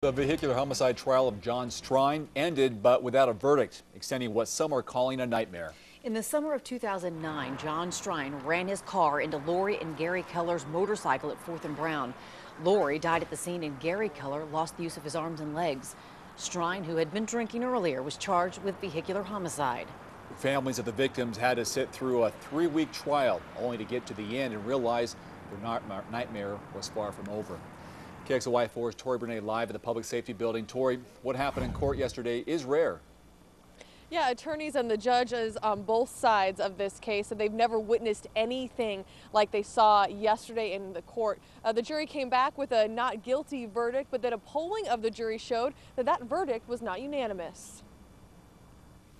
The vehicular homicide trial of Jon Strine ended, but without a verdict, extending what some are calling a nightmare. In the summer of 2009, Jon Strine ran his car into Lorri and Gary Keller's motorcycle at 4th and Brown. Lorri died at the scene and Gary Keller lost the use of his arms and legs. Strine, who had been drinking earlier, was charged with vehicular homicide. Families of the victims had to sit through a 3-week trial, only to get to the end and realize their nightmare was far from over. KXLY4's Tori Brunetti live at the Public Safety Building. Tori, what happened in court yesterday is rare. Yeah, attorneys and the judges on both sides of this case said they've never witnessed anything like they saw yesterday in the court. The jury came back with a not guilty verdict, but then a polling of the jury showed that that verdict was not unanimous.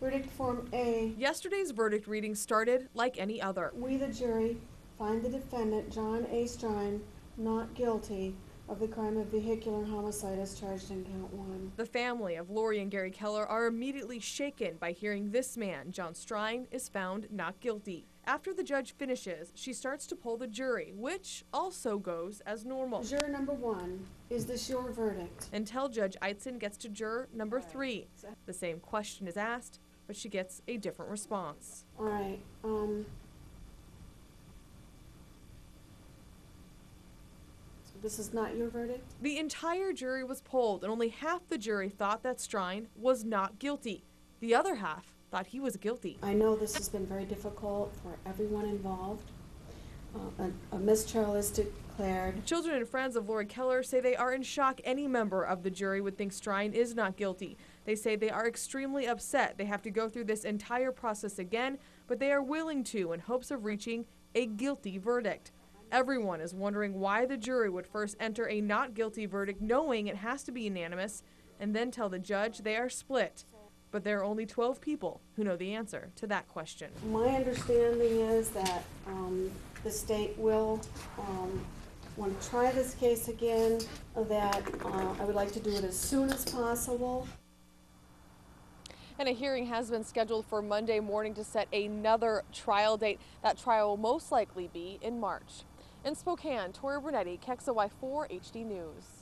Verdict Form A. Yesterday's verdict reading started like any other. We, the jury, find the defendant, Jon A. Strine, not guilty of the crime of vehicular homicide as charged in count 1. The family of Lorri and Gary Keller are immediately shaken by hearing this man, Jon Strine, is found not guilty. After the judge finishes, she starts to poll the jury, which also goes as normal. Juror number 1, is this your verdict? Until Judge Eitzen gets to juror number 3. The same question is asked, but she gets a different response. All right, this is not your verdict? The entire jury was polled, and only half the jury thought that Strine was not guilty. The other half thought he was guilty. I know this has been very difficult for everyone involved. A mistrial is declared. Children and friends of Lorri Keller say they are in shock any member of the jury would think Strine is not guilty. They say they are extremely upset they have to go through this entire process again, but they are willing to in hopes of reaching a guilty verdict. Everyone is wondering why the jury would first enter a not guilty verdict knowing it has to be unanimous and then tell the judge they are split. But there are only 12 people who know the answer to that question. My understanding is that the state will want to try this case again, that I would like to do it as soon as possible. And a hearing has been scheduled for Monday morning to set another trial date. That trial will most likely be in March. In Spokane, Tori Brunetti, KXLY4 HD News.